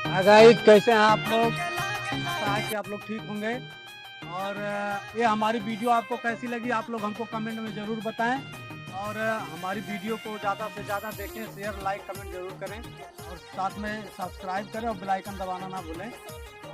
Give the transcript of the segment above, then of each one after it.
Guys, कैसे हैं आप लोग? आशा है कि आप लोग ठीक होंगे। और ये हमारी वीडियो आपको कैसी लगी आप लोग हमको कमेंट में ज़रूर बताएं। और हमारी वीडियो को ज़्यादा से ज़्यादा देखें, शेयर लाइक कमेंट ज़रूर करें और साथ में सब्सक्राइब करें और बेल आइकन दबाना ना भूलें,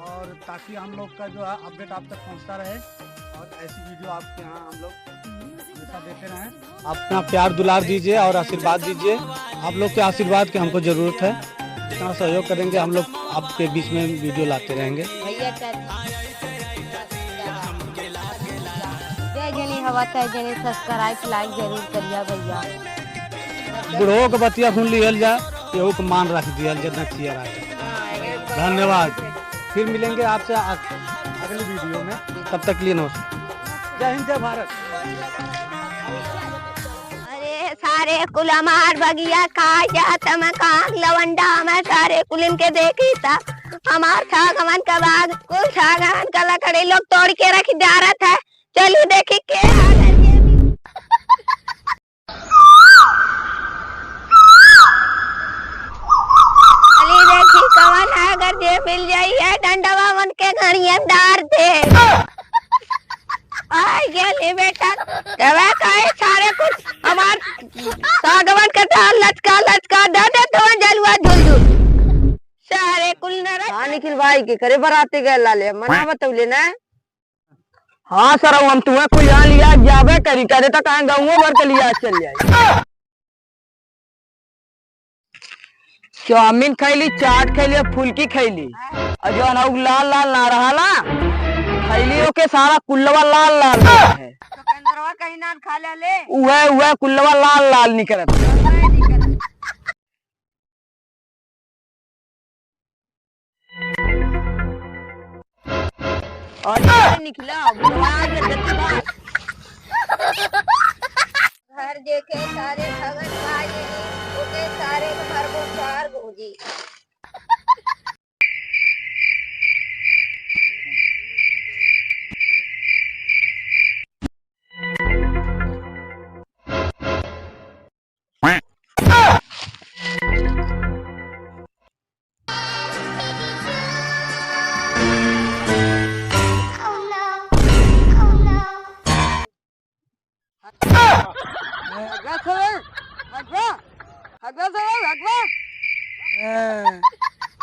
और ताकि हम लोग का जो है अपडेट आप तक पहुंचता रहे और ऐसी वीडियो आपके यहाँ हम लोग हमेशा देते रहें। अपना प्यार दुलार दीजिए और आशीर्वाद दीजिए। आप लोग के आशीर्वाद की हमको ज़रूरत है। जितना सहयोग करेंगे हम लोग आपके बीच में वीडियो लाते रहेंगे। जय जनी हवा तय जनी सब्सक्राइब लाइक जरूर करिए भैया। बुढ़ो के बतिया सुन लिहल जाए, केहू को मान रख दिया जितना चियर आ। धन्यवाद। फिर मिलेंगे आपसे अगली वीडियो में। तब तक के लिए नमस्कार। जय हिंद, जय भारत। अरे सारे कुल हमार बगिया खा जात मैं कांग लवंडा मैं सारे कुल इनके देखी था। हमार सागवन का बाग कुल सागवन का लकड़ी लोग तोड़ के रख जा रहा है। चलिए देखी के देखी कवन है। अगर जे मिल जाई है डंडवा मन के घड़ियनदार थे। आई गेली बेटा कवे काहे सारे कुछ हमार सागवन के डाल लचका लचका दे दे तो जलवा झुलझुल सारे कुल न रे निखिल भाई के करे बराते गए लाले मना बतौले ना। हाँ सर हम तुम्हें कोई यहाँ लिया जाबे करी करे तो कहाँ गाँव भर के लिया चल जाए। चाउमीन खैली, चाट खैली, फुल्की खैली और जो अनाउ लाल लाल ना रहा ना खैली ओके सारा कुल्लवा लाल लाल है। तो कहीं ना खा ले उहे कुल्लवा लाल लाल निकलत। और निकला घर देखे सारे खगन भाई ओके सारे घर को चार गोजी।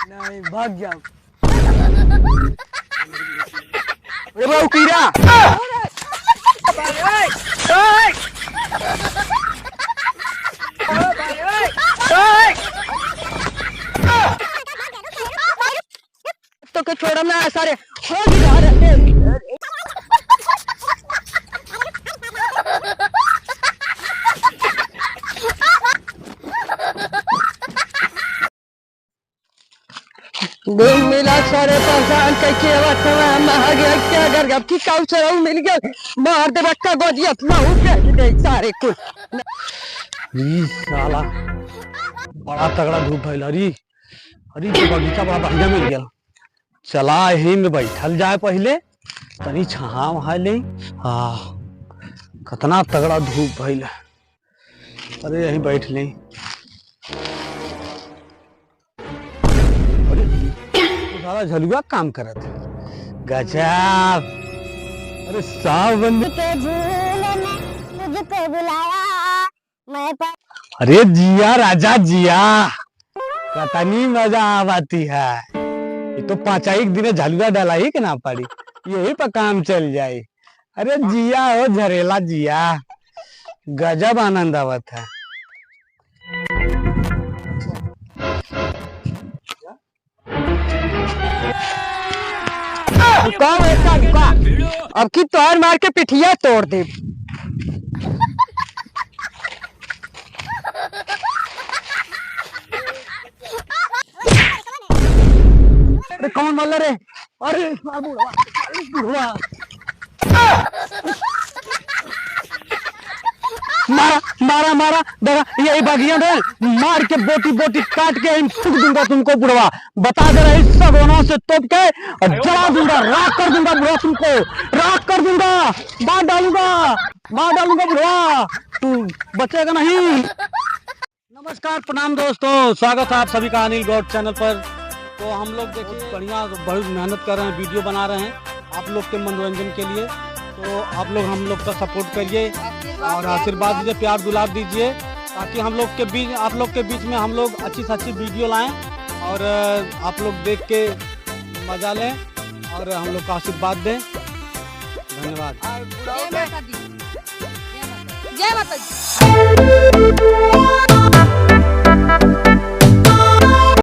नहीं भाग जाओ कीड़ा। तो के छोड़ा ना सारे दिल मिला सारे परेशान करके क्या कर अब की काउ से मिल गया मार दे रखा गोदिया सारे कुछ साला बड़ा तगड़ा धूप भइल। अरे बगीचा बड़ा बढ़िया मिल गया। चला यही में बैठल जाए पहले तनी छहा वहा ले। हाँ कितना तगड़ा धूप भइल। अरे यही बैठ ले। सारा झलुआ काम करत है। गजब। अरे सावन तुझको बुलाया मैं अरे जिया राजा जिया कतनी मजा आती है। ये तो 5 दिन झलुआ डाला ही के ना पड़ी, यही पर काम चल जाए। अरे जिया हो झरेला जिया, गजब आनंद आवत है। अब की तोर मार के पिठिया तोड़ दे। अरे कौन बोल रे? अरे बुढ़वा मारा मारा मारा दगा यही बगिया में मार के बोटी बोटी काट के फूक दूंगा तुमको बुढ़वा। बता दे रहे सब होना से तोप के और जला दूंगा, राख कर दूंगा बुढ़वा, तुमको राख कर दूंगा, मार डालूंगा बुढ़वा, तू बचेगा नहीं। नमस्कार प्रणाम दोस्तों, स्वागत है आप सभी का अनिल गौड चैनल पर। तो हम लोग देखिए बढ़िया बहुत मेहनत कर रहे हैं, वीडियो बना रहे हैं आप लोग के मनोरंजन के लिए। तो आप लोग हम लोग का सपोर्ट करिए और आशीर्वाद दीजिए, प्यार दुलार दीजिए, ताकि हम लोग के बीच आप लोग के बीच में हम लोग अच्छी से अच्छी वीडियो लाएं और आप लोग देख के मजा लें और हम लोग का आशीर्वाद दें। धन्यवाद। जय माता दी। जय माता दी।